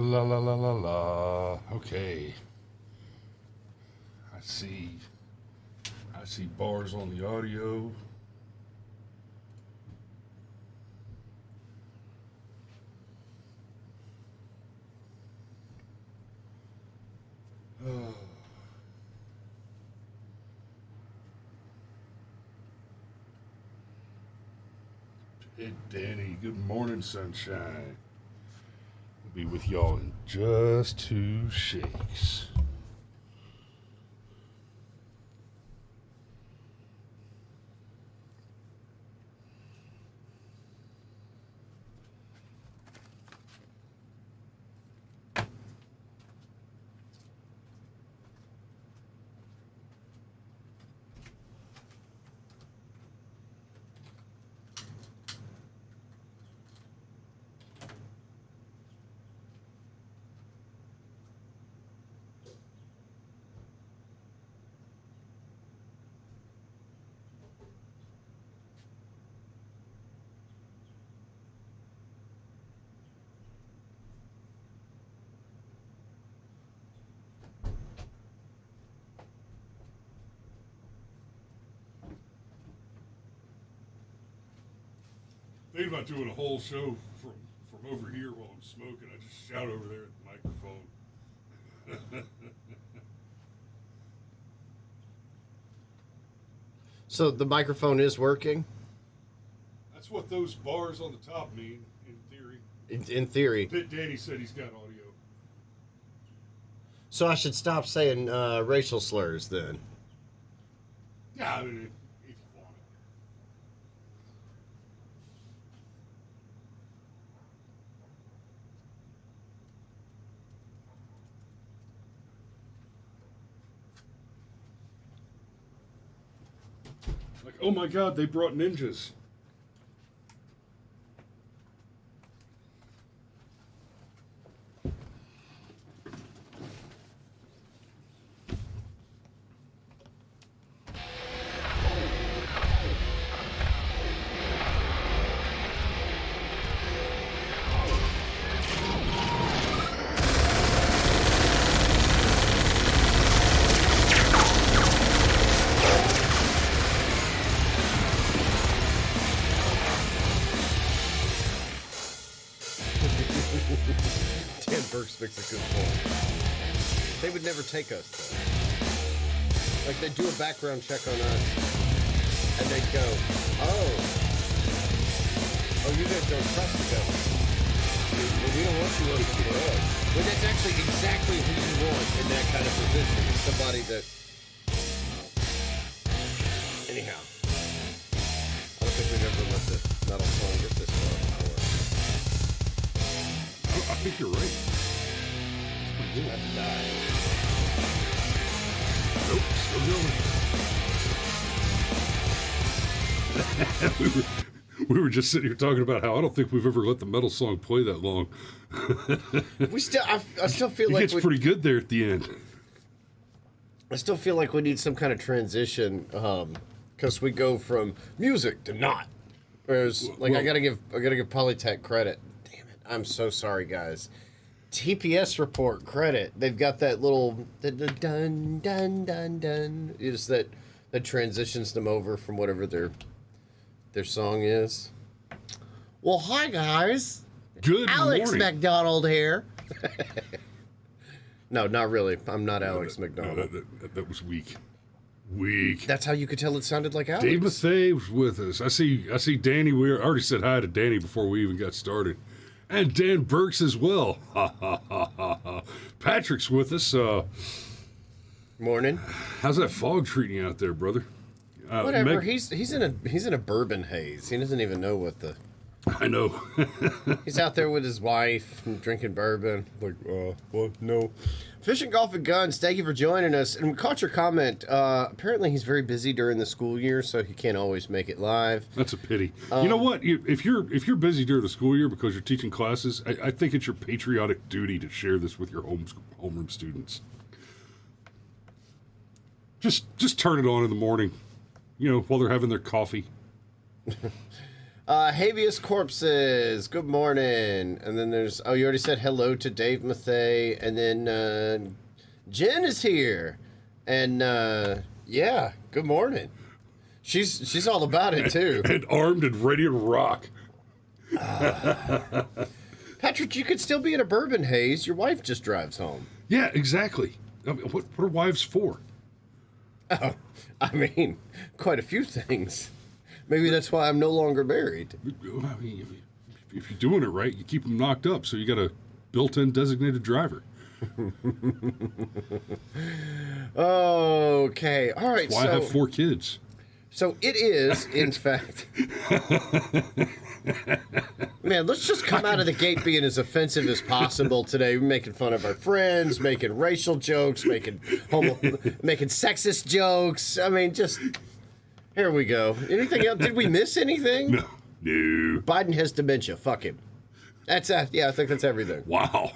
La la la la la. Okay. I see bars on the audio. Hey, Danny. Good morning, sunshine. We'll be with y'all in just 2 shakes. Thinking about doing a whole show from over here while I'm smoking. I just shout over there at the microphone. So the microphone is working? That's what those bars on the top mean, in theory. In theory. Danny said he's got audio. So I should stop saying racial slurs then? Yeah, I mean, if you want it. Like, oh my God, they brought ninjas. Dan Burks makes a good point. They would never take us, though. Like, they'd do a background check on us, and they'd go, oh, you guys don't trust the government. We don't want you working for us. When that's actually exactly who you want in that kind of position. Somebody that... Anyhow. I don't think we've ever let the metal song get this far. I think you're right. You have to die. Nope, still going. we were just sitting here talking about how I don't think we've ever let the metal song play that long. I still feel like it gets pretty good there at the end. I still feel like we need some kind of transition, because we go from music to not. Whereas, like, I gotta give Polytech credit. Damn it, I'm so sorry, guys. TPS report credit. They've got that little dun dun dun dun. Is that transitions them over from whatever their song is. Well, hi guys. Good Alex morning. McDonald here. No, not really. I'm not Alex McDonald. No, that was weak. Weak. That's how you could tell it sounded like Alex. Dave Mathey was with us. I see Danny. We already said hi to Danny before we even got started. And Dan Burks as well. Ha, ha, ha, ha, ha. Patrick's with us. Morning. How's that fog treating you out there, brother? Whatever. He's in a bourbon haze. He doesn't even know what the... I know. He's out there with his wife and drinking bourbon. Like, what? No. Fishing, Golf, and Guns, thank you for joining us. And we caught your comment. Apparently he's very busy during the school year, so he can't always make it live. That's a pity. You know what? If you're busy during the school year because you're teaching classes, I think it's your patriotic duty to share this with your homeroom students. Just turn it on in the morning, while they're having their coffee. Habeas corpses. Good morning. And then there's you already said hello to Dave Mathey, and then Jen is here, and yeah, good morning. She's all about it too. And armed and ready to rock. Patrick, you could still be in a bourbon haze. Your wife just drives home. Yeah, exactly. I mean, what are wives for? Oh, I mean, quite a few things. Maybe that's why I'm no longer married. I mean, if you're doing it right, you keep them knocked up, so you got a built-in designated driver. Okay, all right. That's why I have 4 kids. So it is, in fact. Man, let's just come out of the gate being as offensive as possible today. We're making fun of our friends, making racial jokes, making sexist jokes. I mean, just here we go. Anything else? Did we miss anything? No. Biden has dementia. Fuck him. That's yeah. I think that's everything. Wow.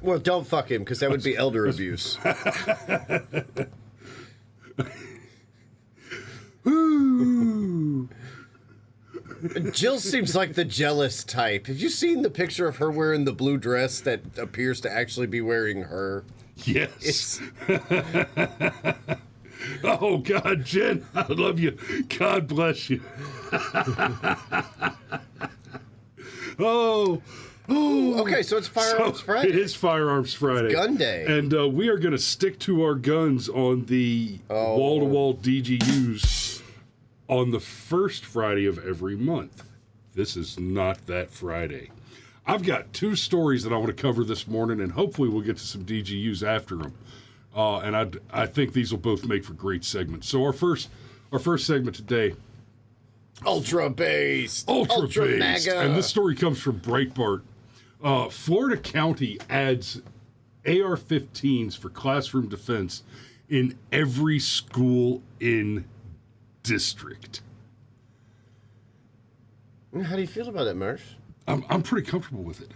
Well, don't fuck him because that would be elder abuse. Jill seems like the jealous type. Have you seen the picture of her wearing the blue dress that appears to actually be wearing her? Yes. Oh, God, Jen, I love you. God bless you. Oh. Okay, so it's Firearms Friday. It is Firearms Friday. Gun Day. And we are going to stick to our guns on the wall-to-wall DGUs on the first Friday of every month. This is not that Friday. I've got 2 stories that I want to cover this morning, and hopefully we'll get to some DGUs after them. And I think these will both make for great segments. So our first segment today, Ultra based. Ultra based. MAGA. And this story comes from Breitbart. Florida County adds AR-15s for classroom defense in every school in district. How do you feel about it, Murph? I'm pretty comfortable with it.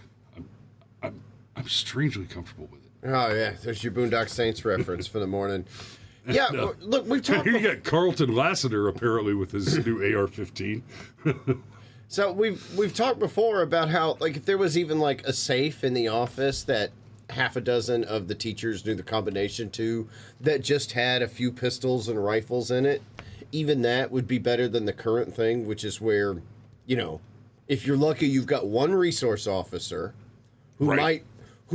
I'm strangely comfortable with it. Oh yeah, there's your Boondock Saints reference for the morning. Yeah, look, we've talked. You got Carlton Lassiter apparently with his new AR-15. So we've talked before about how, like, if there was even like a safe in the office that half a dozen of the teachers knew the combination to, that just had a few pistols and rifles in it, even that would be better than the current thing, which is where, you know, if you're lucky, you've got one resource officer who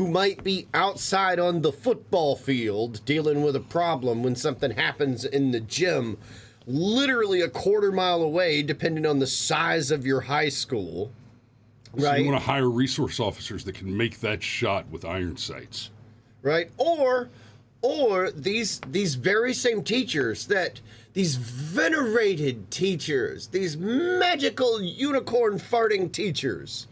might be outside on the football field dealing with a problem when something happens in the gym, literally a quarter mile away, depending on the size of your high school. So you want to hire resource officers that can make that shot with iron sights. Right? Or these very same teachers, these venerated teachers, these magical unicorn farting teachers.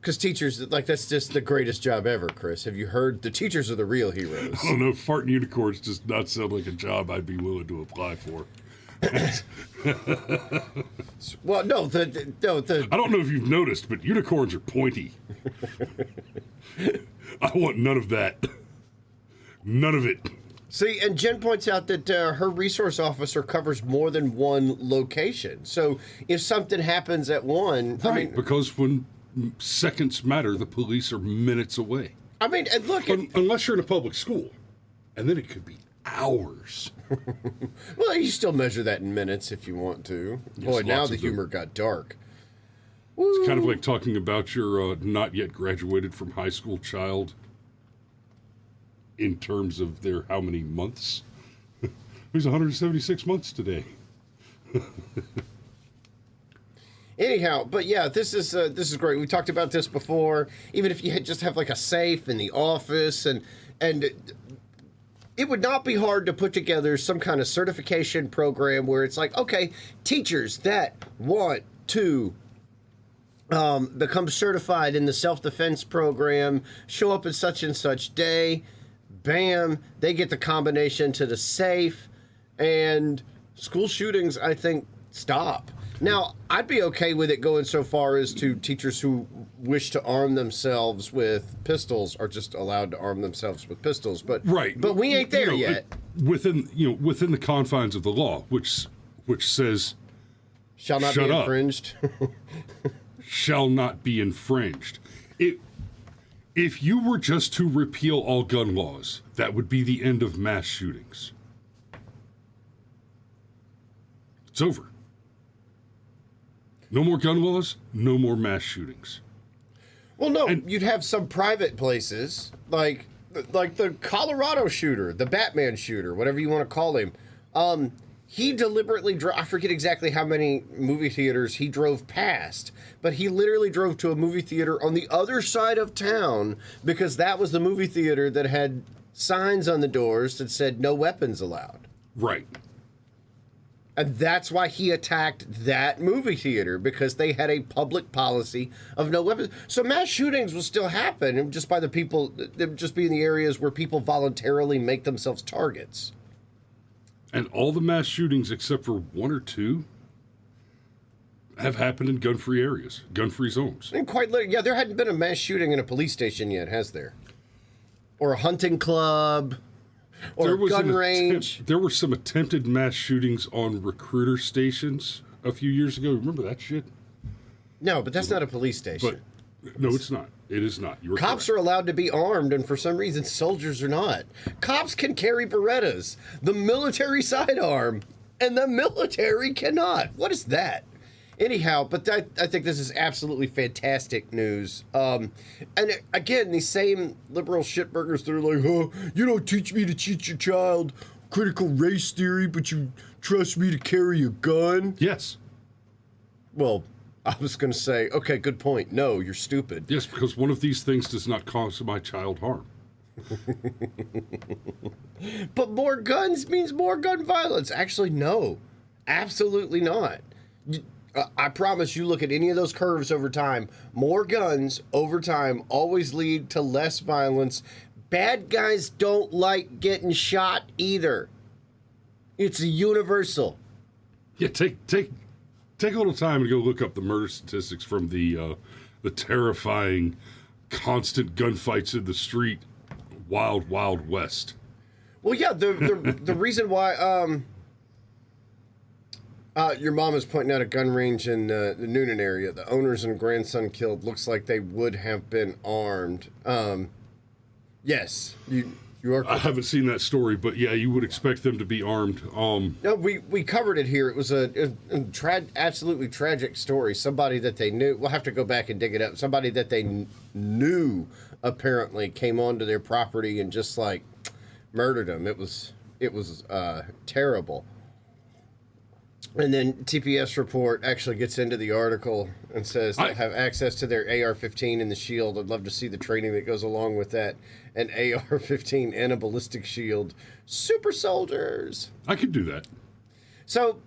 Because teachers, like, that's just the greatest job ever, Chris. Have you heard? The teachers are the real heroes. I don't know. Farting unicorns does not sound like a job I'd be willing to apply for. Well, no, I don't know if you've noticed, but unicorns are pointy. I want none of that. None of it. See, and Jen points out that her resource officer covers more than one location. So if something happens at one... Right, I mean, because when seconds matter, the police are minutes away. I mean, and look... Unless you're in a public school. And then it could be hours. Well, you still measure that in minutes if you want to. Yes, boy, now the humor got dark. Woo. It's kind of like talking about your not yet graduated from high school child in terms of their how many months. It was 176 months today. Anyhow, but yeah, this is great. We talked about this before. Even if you just have like a safe in the office, and it would not be hard to put together some kind of certification program where it's like, okay, teachers that want to become certified in the self-defense program, show up at such and such day, bam, they get the combination to the safe, and school shootings, I think, stop. Now, I'd be okay with it going so far as to teachers who wish to arm themselves with pistols are just allowed to arm themselves with pistols, but right. But we ain't there yet. Within the confines of the law, which says Shall not Shut be up. infringed. Shall not be infringed. If you were just to repeal all gun laws, that would be the end of mass shootings. It's over. No more gun laws, no more mass shootings. Well, no, you'd have some private places, like the Colorado shooter, the Batman shooter, whatever you want to call him. He deliberately drove, I forget exactly how many movie theaters he drove past, but he literally drove to a movie theater on the other side of town because that was the movie theater that had signs on the doors that said no weapons allowed. Right. And that's why he attacked that movie theater, because they had a public policy of no weapons. So mass shootings will still happen, just by the people, they would just be in the areas where people voluntarily make themselves targets. And all the mass shootings, except for one or two, have happened in gun-free areas, gun-free zones. And quite literally, yeah, there hadn't been a mass shooting in a police station yet, has there? Or a hunting club, or a gun range. There were some attempted mass shootings on recruiter stations a few years ago. Remember that shit? No, but that's not a police station. But no, it's not. It is not. You were Cops correct. are allowed to be armed, and for some reason, soldiers are not. Cops can carry Berettas, the military sidearm, and the military cannot. What is that? Anyhow, but I think this is absolutely fantastic news. And again, these same liberal shitburgers that are like, oh, you don't teach me to teach your child critical race theory, but you trust me to carry a gun? Yes. Well, I was going to say, okay, good point. No, you're stupid. Yes, because one of these things does not cause my child harm. But more guns means more gun violence. Actually, no. Absolutely not. I promise you, look at any of those curves over time. More guns over time always lead to less violence. Bad guys don't like getting shot either. It's universal. Yeah, take a little time and go look up the murder statistics from the terrifying, constant gunfights in the street, wild, wild west. Well, yeah, the reason why your mom is pointing out a gun range in the Noonan area. The owners and grandson killed. Looks like they would have been armed. Yes, you are correct. I haven't seen that story, but yeah, you would expect them to be armed. No, we covered it here. It was a absolutely tragic story. Somebody that they knew. We'll have to go back and dig it up. Somebody that they knew apparently came onto their property and just like murdered them. It was terrible. And then TPS report actually gets into the article and says they'll have access to their AR-15 and the shield. I'd love to see the training that goes along with that. An AR-15 and a ballistic shield. Super soldiers. I could do that. So,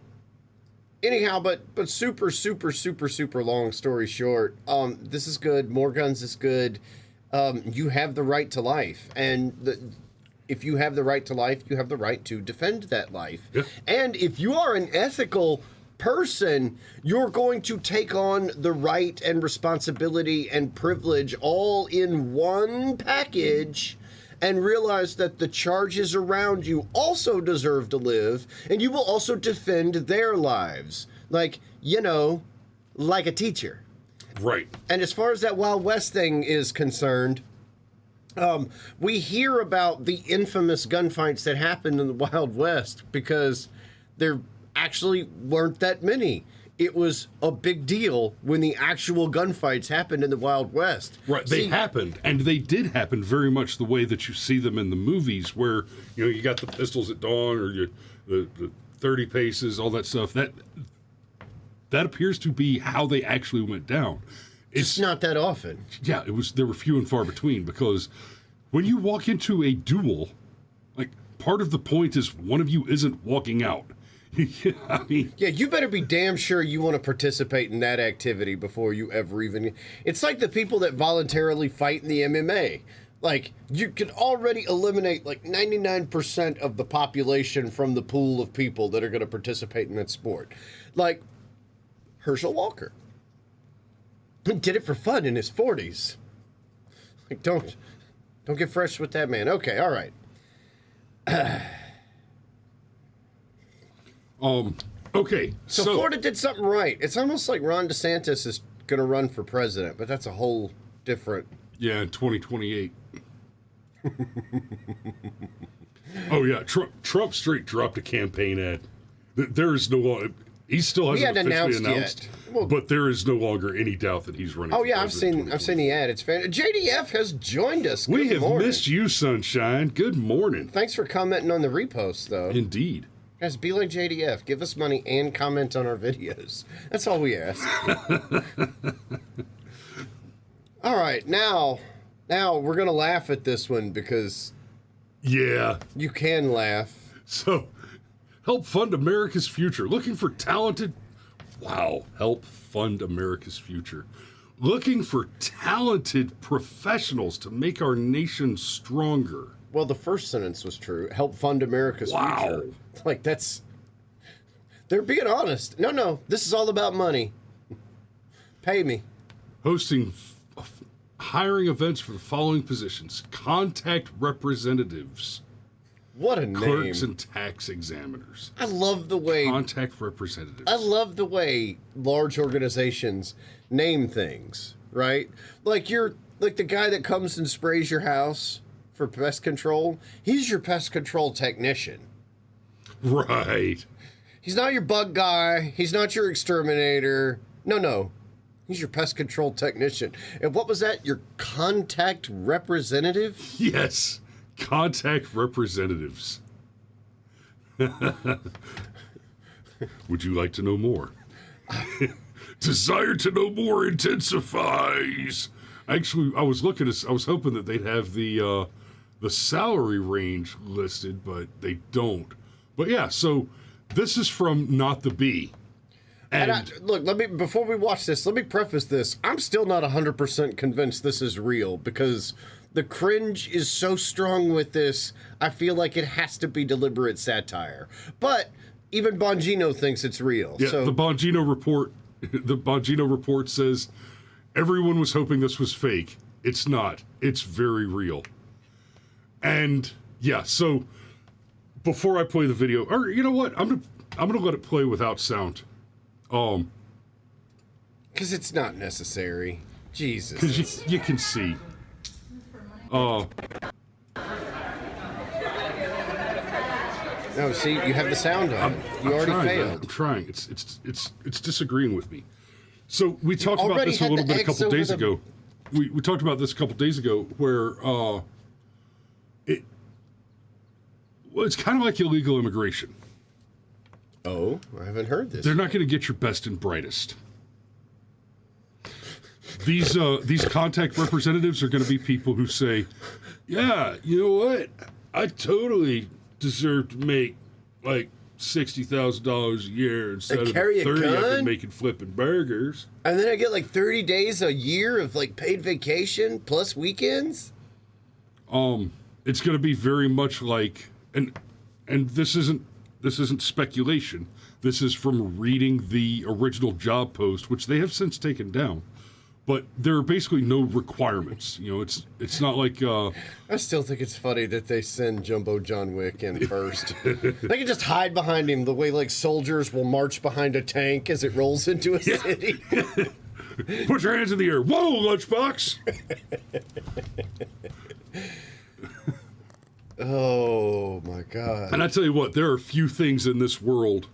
anyhow, but super long story short, this is good. More guns is good. You have the right to life. And if you have the right to life, you have the right to defend that life. Yeah. And if you are an ethical person, you're going to take on the right and responsibility and privilege all in one package and realize that the charges around you also deserve to live, and you will also defend their lives. Like, like a teacher. Right. And as far as that Wild West thing is concerned, we hear about the infamous gunfights that happened in the Wild West because there actually weren't that many. It was a big deal when the actual gunfights happened in the Wild West. Right, they happened, and they did happen very much the way that you see them in the movies, where you got the pistols at dawn or the 30 paces, all that stuff. That appears to be how they actually went down. It's not that often. Yeah, there were few and far between, because when you walk into a duel, like, part of the point is one of you isn't walking out. I mean, yeah, you better be damn sure you want to participate in that activity before you ever even. It's like the people that voluntarily fight in the MMA. Like, you can already eliminate like 99% of the population from the pool of people that are going to participate in that sport. Like Herschel Walker. He did it for fun in his 40s. Like, don't get fresh with that man. Okay, all right. Okay, so Florida did something right. It's almost like Ron DeSantis is going to run for president, but that's a whole different... Yeah, in 2028. Oh, yeah. Trump straight dropped a campaign ad. There is no longer... He still hasn't officially announced yet. Well, but there is no longer any doubt that he's running. Oh yeah, I've seen the ad. It's JDF has joined us. We have missed you, Sunshine. Good morning. Thanks for commenting on the repost, though. Indeed. Guys, be like JDF. Give us money and comment on our videos. That's all we ask. All right, now we're gonna laugh at this one because yeah, you can laugh. So. Help fund America's future. Looking for talented... Wow. Help fund America's future. Looking for talented professionals to make our nation stronger. Well, the first sentence was true. Help fund America's future. Like, that's... They're being honest. No. This is all about money. Pay me. Hosting... Hiring events for the following positions. Contact representatives. What a name. Clerks and tax examiners. I love the way... Contact representatives. I love the way large organizations name things, right? Like the guy that comes and sprays your house for pest control. He's your pest control technician. Right. He's not your bug guy. He's not your exterminator. No. He's your pest control technician. And what was that? Your contact representative? Yes. Contact representatives. Would you like to know more? Desire to know more intensifies. Actually, I was hoping that they'd have the salary range listed, but they don't. But yeah, so this is from Not the Bee. And look, before we watch this, let me preface this. I'm still not 100% convinced this is real because the cringe is so strong with this, I feel like it has to be deliberate satire. But even Bongino thinks it's real. Yeah, so the Bongino report says everyone was hoping this was fake. It's not. It's very real. And yeah, so before I play the video, or you know what? I'm gonna let it play without sound. Because it's not necessary. Jesus. Because you can see. No, see, you have the sound on. You already failed. I'm trying. It's disagreeing with me. So we talked about this a little bit a couple days ago. We talked about this a couple days ago where it's kind of like illegal immigration. Oh, I haven't heard this. They're not going to get your best and brightest. These contact representatives are going to be people who say, yeah, you know what? I totally deserve to make like $60,000 a year instead of 30 I've been making flipping burgers. And then I get like 30 days a year of like paid vacation plus weekends? It's going to be very much like, and this isn't speculation. This is from reading the original job post, which they have since taken down. But there are basically no requirements. You know, it's not like... I still think it's funny that they send Jumbo John Wick in first. They can just hide behind him the way, like, soldiers will march behind a tank as it rolls into a city. Put your hands in the air. Whoa, lunchbox! Oh, my God. And I tell you what, there are few things in this world,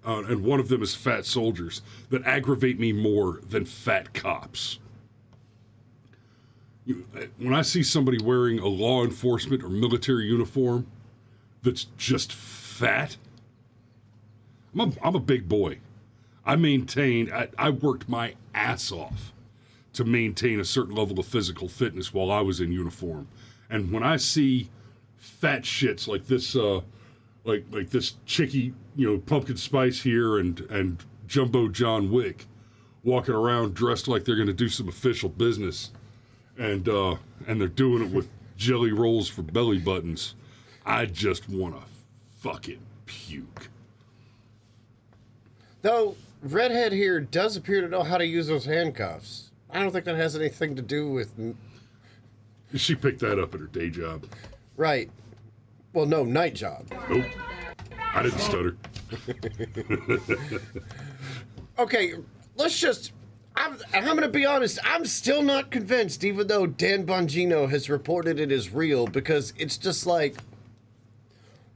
and one of them is fat soldiers, that aggravate me more than fat cops. When I see somebody wearing a law enforcement or military uniform that's just fat, I'm a big boy. I worked my ass off to maintain a certain level of physical fitness while I was in uniform. And when I see fat shits like this, like this Chicky, pumpkin spice here and Jumbo John Wick walking around dressed like they're going to do some official business, and they're doing it with jelly rolls for belly buttons, I just want to fucking puke. Though Redhead here does appear to know how to use those handcuffs. I don't think that has anything to do with... She picked that up at her day job. Right. Well, no, night job. Nope. I didn't stutter. Okay, let's just... I'm going to be honest, I'm still not convinced, even though Dan Bongino has reported it as real, because it's just like,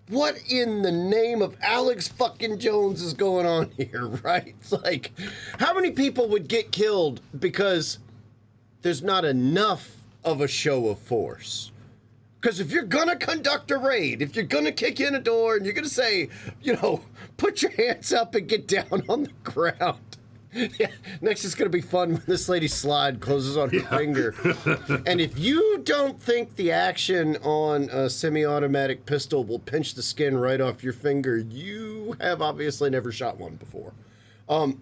what in the name of Alex fucking Jones is going on here, right? It's like, how many people would get killed because there's not enough of a show of force? Because if you're going to conduct a raid, if you're going to kick in a door and you're going to say, you know, put your hands up and get down on the ground. Yeah, next it's going to be fun when this lady's slide closes on her finger. And if you don't think the action on a semi-automatic pistol will pinch the skin right off your finger, you have obviously never shot one before. And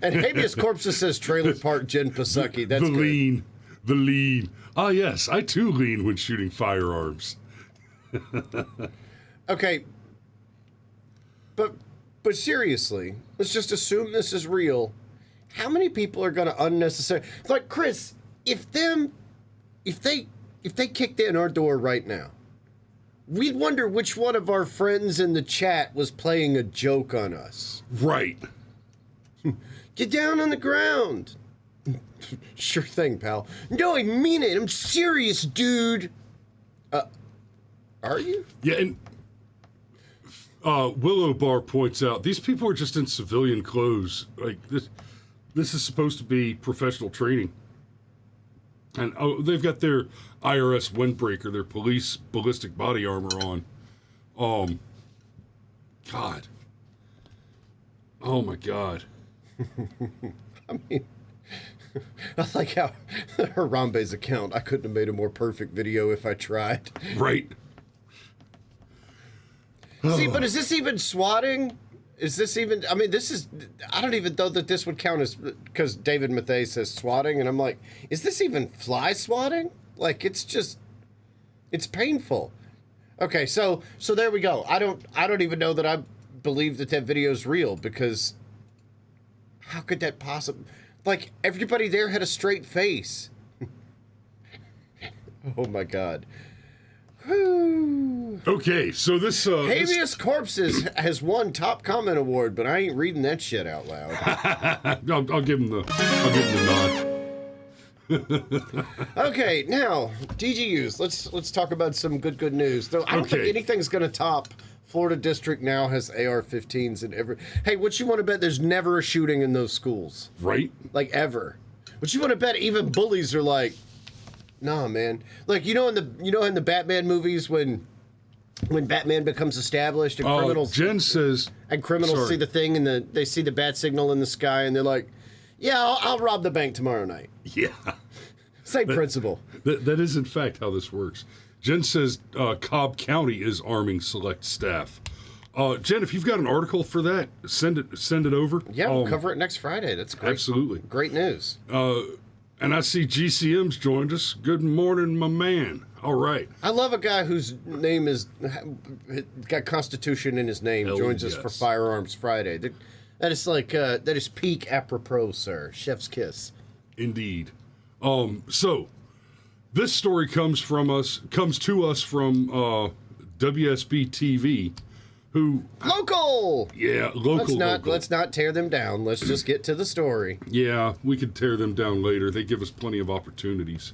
Habeas Corpus says Trailer Park Jen Psaki. That's the good. The lean. Ah, yes, I too lean when shooting firearms. Okay. But seriously, let's just assume this is real. How many people are going to unnecessarily... Like, Chris, if they kicked in our door right now, we'd wonder which one of our friends in the chat was playing a joke on us. Right. Get down on the ground. Sure thing, pal. No, I mean it. I'm serious, dude. Are you? Yeah, and WILLOWBARR points out, these people are just in civilian clothes. Like, this is supposed to be professional training. And they've got their IRS windbreaker, their police ballistic body armor on. God. Oh, my God. I mean... I like how Harambe's account, I couldn't have made a more perfect video if I tried. Right. See, but is this even swatting? Is this even, I mean, this is, I don't even know that this would count as, because David Mathey says swatting, and I'm like, is this even fly swatting? Like, it's just, it's painful. Okay, so there we go. I don't even know that I believe that video's real, because how could that possibly... Like, everybody there had a straight face. Oh, my God. Whew. Okay, so this... Habeas Corpses has won top comment award, but I ain't reading that shit out loud. I'll give him the nod. Okay, now, DGUs. Let's talk about some good news. Though I don't think anything's going to top... Florida District now has AR-15s in every... Hey, what you want to bet there's never a shooting in those schools? Right? Like, ever. What you want to bet even bullies are like, nah, man. Like, in the Batman movies when Batman becomes established and criminals... Jen says... And criminals see the thing and they see the bat signal in the sky and they're like, yeah, I'll rob the bank tomorrow night. Yeah. Same principle. That is, in fact, how this works. Jen says Cobb County is arming select staff. Jen, if you've got an article for that, send it over. Yeah, we'll cover it next Friday. That's great. Absolutely. Great news. And I see GCM's joined us. Good morning, my man. All right. I love a guy whose name is got Constitution in his name. Joins us for Firearms Friday. That is like that is peak apropos, sir. Chef's kiss. Indeed. So this story comes to us from WSB TV, who local. Yeah, local. Let's not tear them down. Let's just get to the story. Yeah, we could tear them down later. They give us plenty of opportunities.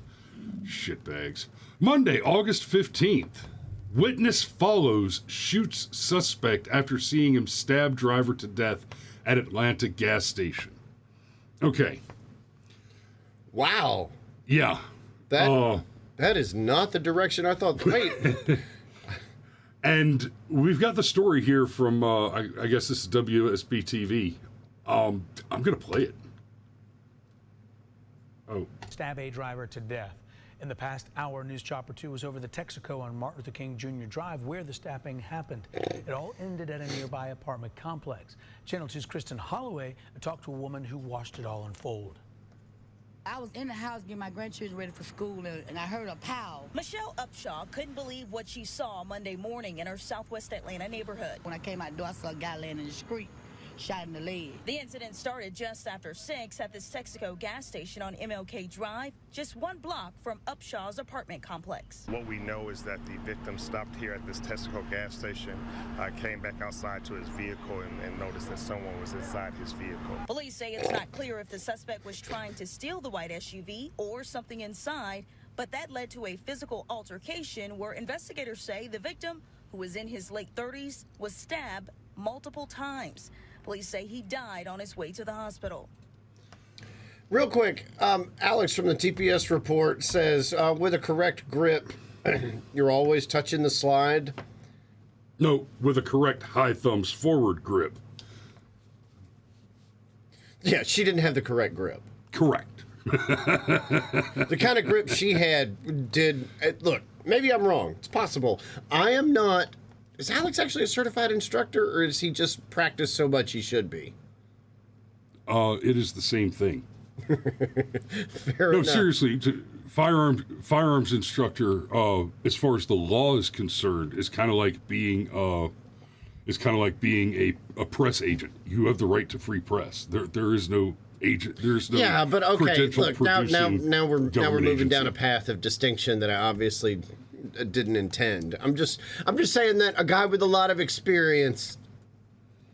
Shitbags. Monday, August 15th. Witness follows, shoots suspect after seeing him stab driver to death at Atlanta gas station. Okay. Wow. Yeah. That is not the direction I thought. Wait. And we've got the story here from, I guess this is WSB TV. I'm going to play it. Oh. Stab a driver to death. In the past hour, News Chopper 2 was over the Texaco on Martin Luther King Jr. Drive, where the stabbing happened. It all ended at a nearby apartment complex. Channel 2's Kristen Holloway talked to a woman who watched it all unfold. I was in the house getting my grandchildren ready for school, and I heard a pow. Michelle Upshaw couldn't believe what she saw Monday morning in her Southwest Atlanta neighborhood. When I came out the door, I saw a guy laying in the street shot in the leg. The incident started just after 6 at this Texaco gas station on MLK Drive, just 1 block from Upshaw's apartment complex. What we know is that the victim stopped here at this Texaco gas station, came back outside to his vehicle and noticed that someone was inside his vehicle. Police say it's not clear if the suspect was trying to steal the white SUV or something inside, but that led to a physical altercation where investigators say the victim, who was in his late 30s, was stabbed multiple times. Police say he died on his way to the hospital. Real quick, Alex from the TPS report says, with a correct grip, you're always touching the slide. No, with a correct high thumbs forward grip. Yeah, she didn't have the correct grip. Correct. The kind of grip she had did... Look, maybe I'm wrong. It's possible. I am not... Is Alex actually a certified instructor, or is he just practiced so much he should be? It is the same thing. Fair enough. Seriously, firearms instructor, as far as the law is concerned, is kind of like being a press agent. You have the right to free press. There is no agent. There's no but okay. credential Look, now we're moving agency. down a path of distinction that I obviously didn't intend. I'm just saying that a guy with a lot of experience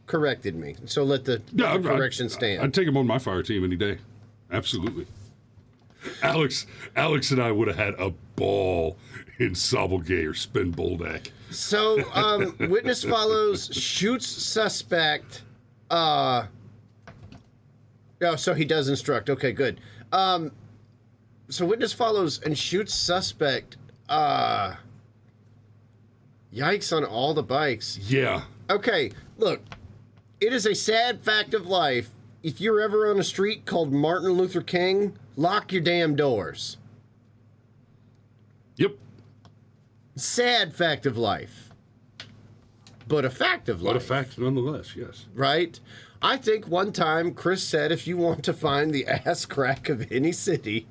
corrected me. So let the correction stand. I'd take him on my fire team any day. Absolutely. Alex and I would have had a ball in Sobelgay or Spin Boldak. So, witness follows, shoots suspect. So he does instruct. Okay, good. So witness follows and shoots suspect. Yikes on all the bikes. Yeah. Okay, look. It is a sad fact of life. If you're ever on a street called Martin Luther King, lock your damn doors. Yep. Sad fact of life. But a fact of life. But a fact nonetheless, yes. Right? I think one time Chris said if you want to find the ass crack of any city,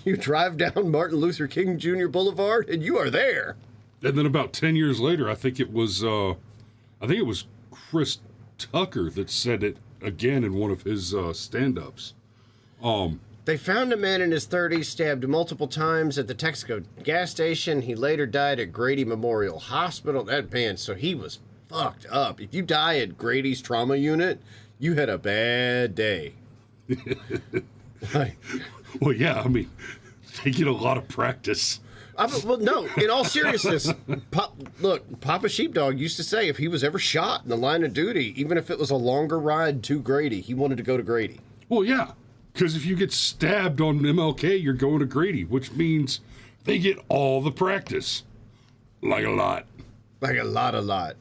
you drive down Martin Luther King Jr. Boulevard and you are there. And then about 10 years later, I think it was Chris Tucker that said it again in one of his stand-ups. They found a man in his 30s stabbed multiple times at the Texaco gas station. He later died at Grady Memorial Hospital. That man, so he was fucked up. If you die at Grady's trauma unit, you had a bad day. Well, yeah, I mean, they get a lot of practice. Well, no, in all seriousness, Papa Sheepdog used to say if he was ever shot in the line of duty, even if it was a longer ride to Grady, he wanted to go to Grady. Well, yeah, because if you get stabbed on MLK, you're going to Grady, which means they get all the practice. Like a lot. Like a lot.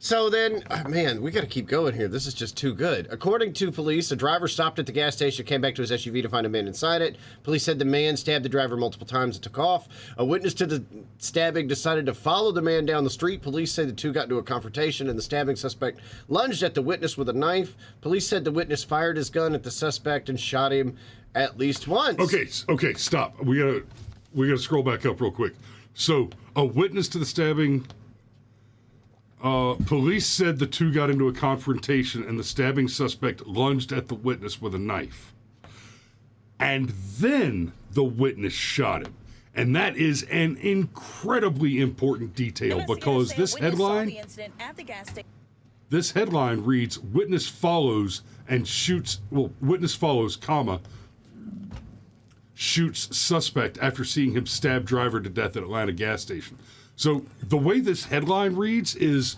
So then, man, we got to keep going here. This is just too good. According to police, a driver stopped at the gas station, came back to his SUV to find a man inside it. Police said the man stabbed the driver multiple times and took off. A witness to the stabbing decided to follow the man down the street. Police say the two got into a confrontation and the stabbing suspect lunged at the witness with a knife. Police said the witness fired his gun at the suspect and shot him at least once. Okay, stop. We gotta scroll back up real quick. So, a witness to the stabbing... police said the two got into a confrontation and the stabbing suspect lunged at the witness with a knife. And then the witness shot him. And that is an incredibly important detail because this headline reads, witness follows and shoots, witness follows, shoots suspect after seeing him stab driver to death at Atlanta gas station. So the way this headline reads is,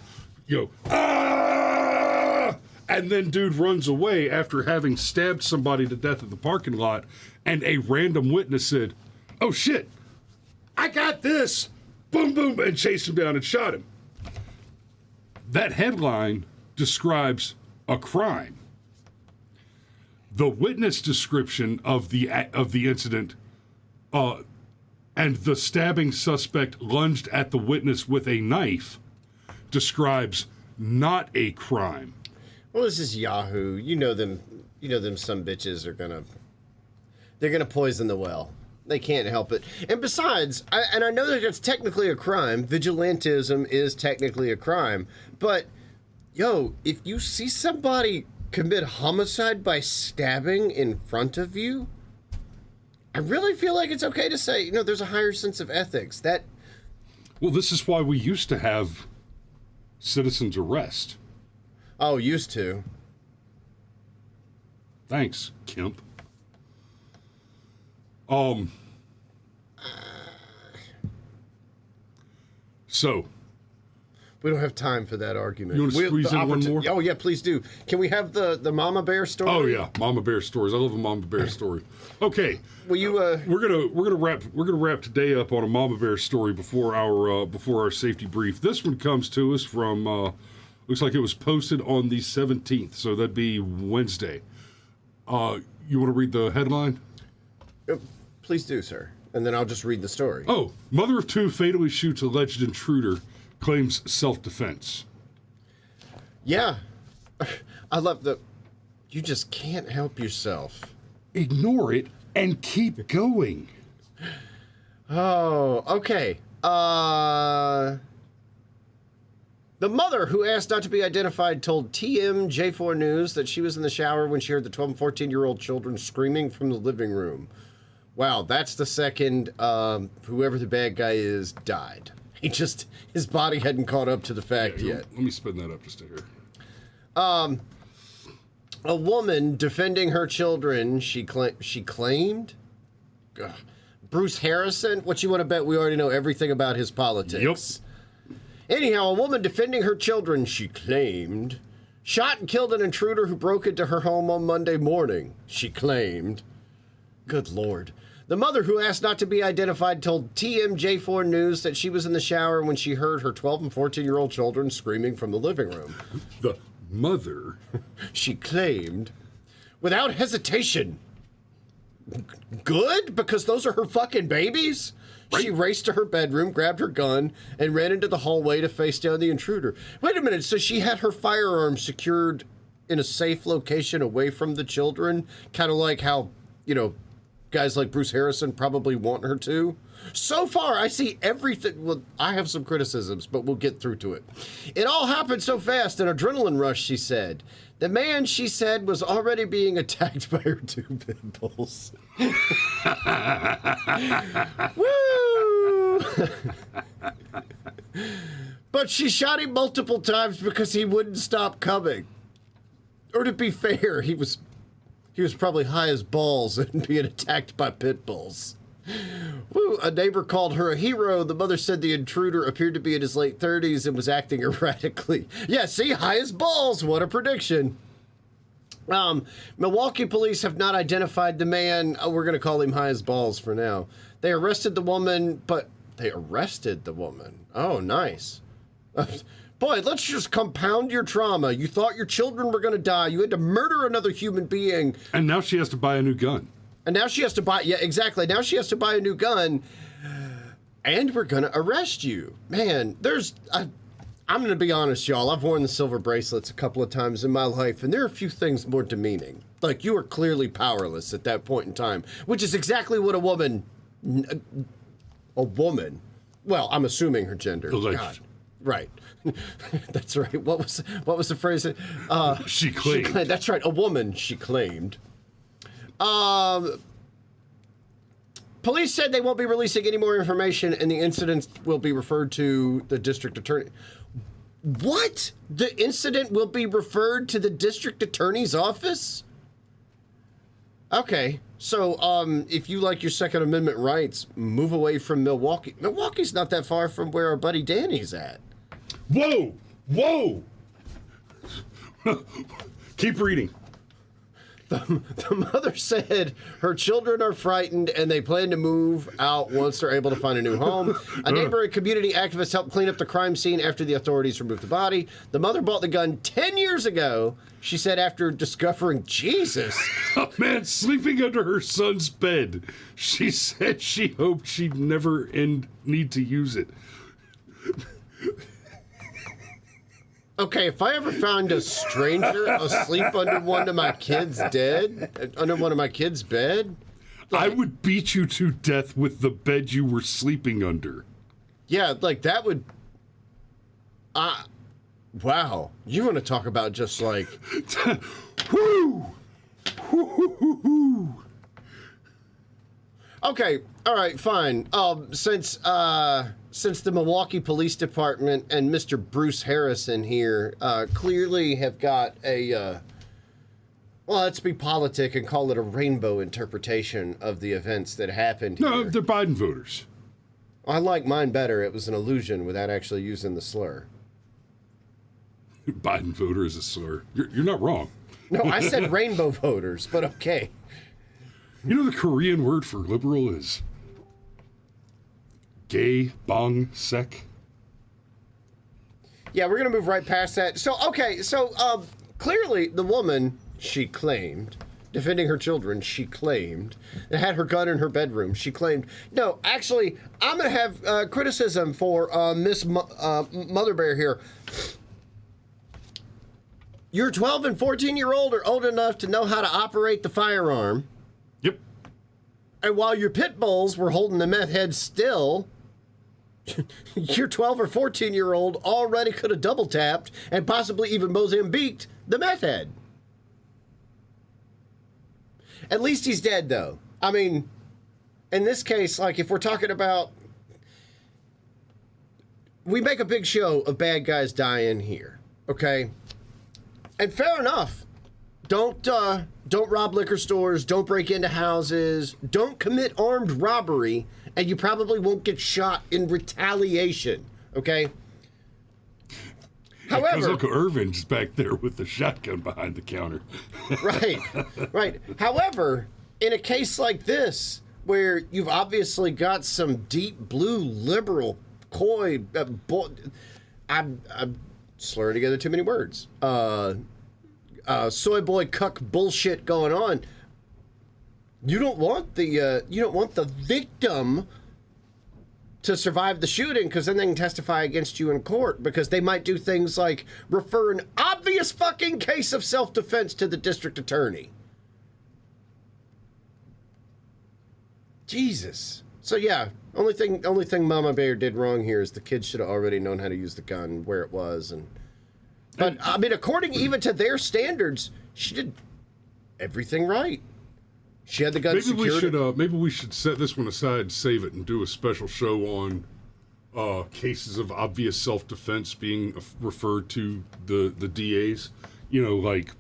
ah! And then dude runs away after having stabbed somebody to death at the parking lot, and a random witness said, oh shit, I got this, boom, boom, and chased him down and shot him. That headline describes a crime. The witness description of the incident, and the stabbing suspect lunged at the witness with a knife, describes not a crime. Well, this is Yahoo. You know them some bitches are they're gonna poison the well. They can't help it. And besides, I know that it's technically a crime. Vigilantism is technically a crime. But Yo, if you see somebody commit homicide by stabbing in front of you, I really feel like it's okay to say, there's a higher sense of ethics. Well, this is why we used to have citizens arrest. Oh, used to. Thanks, Kemp. So. We don't have time for that argument. You want to squeeze in one more? Oh, yeah, please do. Can we have the Mama Bear story? Oh, yeah, Mama Bear stories. I love a Mama Bear story. Okay. Will you, We're gonna wrap today up on a Mama Bear story before our safety brief. This one comes to us from looks like it was posted on the 17th, so that'd be Wednesday. You want to read the headline? Please do, sir. And then I'll just read the story. Oh, mother of two fatally shoots alleged intruder, claims self-defense. Yeah. I love you just can't help yourself. Ignore it and keep going. Oh, okay. The mother, who asked not to be identified, told TMJ4 News that she was in the shower when she heard the 12 and 14-year-old children screaming from the living room. Wow, that's the second whoever the bad guy is died. His body hadn't caught up to the fact yet. Let me spin that up just to hear. A woman defending her children, she claimed? Ugh. Bruce Harrison? What you want to bet we already know everything about his politics? Yep. Anyhow, a woman defending her children, she claimed, shot and killed an intruder who broke into her home on Monday morning, she claimed. Good Lord. The mother, who asked not to be identified, told TMJ4 News that she was in the shower when she heard her 12 and 14-year-old children screaming from the living room. The mother, she claimed, without hesitation. Good? Because those are her fucking babies? Right. She raced to her bedroom, grabbed her gun, and ran into the hallway to face down the intruder. Wait a minute, so she had her firearm secured in a safe location away from the children? Kind of like how, guys like Bruce Harrison probably want her to? So far, I see everything. Well, I have some criticisms, but we'll get through to it. It all happened so fast, an adrenaline rush, she said. The man, she said, was already being attacked by her two pit bulls. Woo! But she shot him multiple times because he wouldn't stop coming. Or to be fair, he was probably high as balls and being attacked by pit bulls. Woo, a neighbor called her a hero. The mother said the intruder appeared to be in his late 30s and was acting erratically. Yeah, see, high as balls. What a prediction. Milwaukee police have not identified the man. Oh, we're going to call him high as balls for now. They arrested the woman. Oh, nice. Boy, let's just compound your trauma. You thought your children were going to die. You had to murder another human being. And now she has to buy a new gun. And now she has to buy, yeah, exactly. Now she has to buy a new gun, and we're going to arrest you. Man, I'm going to be honest, y'all. I've worn the silver bracelets a couple of times in my life, and there are a few things more demeaning. Like, you are clearly powerless at that point in time, which is exactly what a woman, well, I'm assuming her gender. God, right. That's right. What was the phrase? She claimed. That's right. A woman, she claimed. Police said they won't be releasing any more information, and the incident will be referred to the district attorney. What? The incident will be referred to the district attorney's office? Okay, so if you like your Second Amendment rights, move away from Milwaukee. Milwaukee's not that far from where our buddy Danny's at. Whoa! Whoa! Keep reading. The mother said her children are frightened and they plan to move out once they're able to find a new home. A neighbor and community activist helped clean up the crime scene after the authorities removed the body. The mother bought the gun 10 years ago, she said, after discovering Jesus. A man sleeping under her son's bed. She said she hoped she'd never need to use it. Okay, if I ever found a stranger asleep under one of my kids' bed, I would beat you to death with the bed you were sleeping under. Yeah, like that would. Wow. You want to talk about just like... Woo! Okay, all right, fine. Since the Milwaukee Police Department and Mr. Bruce Harrison here clearly have got a, well, let's be politic and call it a rainbow interpretation of the events that happened here. No, they're Biden voters. I like mine better. It was an illusion without actually using the slur. Biden voter is a slur. You're not wrong. No, I said rainbow voters, but okay. You know the Korean word for liberal is gay bong sek? Yeah, we're going to move right past that. So, okay, so clearly the woman, she claimed, defending her children, she claimed, that had her gun in her bedroom, she claimed. No, actually, I'm going to have criticism for Miss Mother Bear here. Your 12 and 14-year-old are old enough to know how to operate the firearm. Yep. And while your pit bulls were holding the meth head still, your 12 or 14-year-old already could have double tapped and possibly even Mozambiqued the meth head. At least he's dead, though. I mean, in this case, like, if we're talking about... We make a big show of bad guys dying here, okay? And fair enough. Don't rob liquor stores. Don't break into houses. Don't commit armed robbery, and you probably won't get shot in retaliation. Okay. However, because Uncle Irvin's back there with the shotgun behind the counter. right. However, in a case like this, where you've obviously got some deep blue liberal coy, I'm slurring together too many words. Soy boy cuck bullshit going on. You don't want the victim to survive the shooting, because then they can testify against you in court, because they might do things like refer an obvious fucking case of self-defense to the district attorney. Jesus. So yeah, only thing Mama Bear did wrong here is the kids should have already known how to use the gun, where it was, and. But, I mean, according even to their standards, she did everything right. She had the gun secured. Maybe we should set this one aside, save it, and do a special show on cases of obvious self-defense being referred to the DAs. You know, like,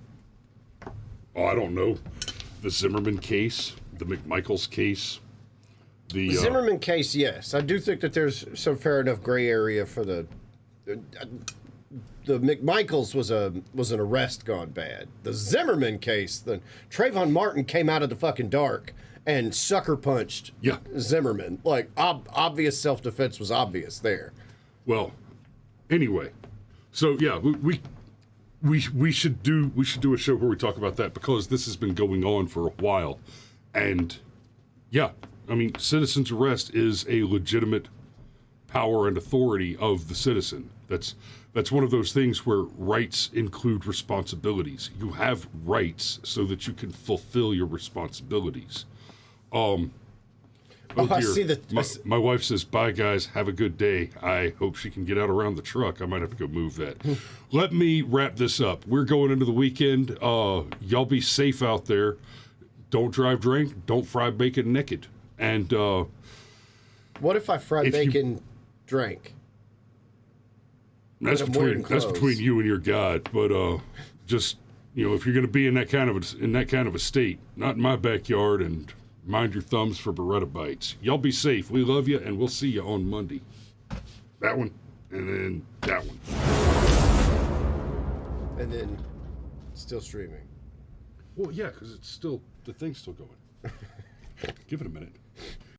I don't know, the Zimmerman case, the McMichaels case. The Zimmerman case, yes. I do think that there's some fair enough gray area for the McMichaels was an arrest gone bad. The Zimmerman case, the Trayvon Martin came out of the fucking dark and sucker punched Zimmerman. Like, obvious self-defense was obvious there. Well, anyway, so yeah, we should do a show where we talk about that, because this has been going on for a while, and yeah, I mean, citizen's arrest is a legitimate power and authority of the citizen. That's one of those things where rights include responsibilities. You have rights so that you can fulfill your responsibilities. I see that. My wife says, "Bye, guys. Have a good day." I hope she can get out around the truck. I might have to go move that. Let me wrap this up. We're going into the weekend. Y'all be safe out there. Don't drive drink. Don't fry bacon naked. And what if I fried bacon drank? That's between you and your God. But just, you know, if you're going to be in that kind of a state, not in my backyard, and mind your thumbs for Beretta bites. Y'all be safe. We love you, and we'll see you on Monday. That one, and then that one, and then still streaming. Well, yeah, because the thing's still going. Give it a minute.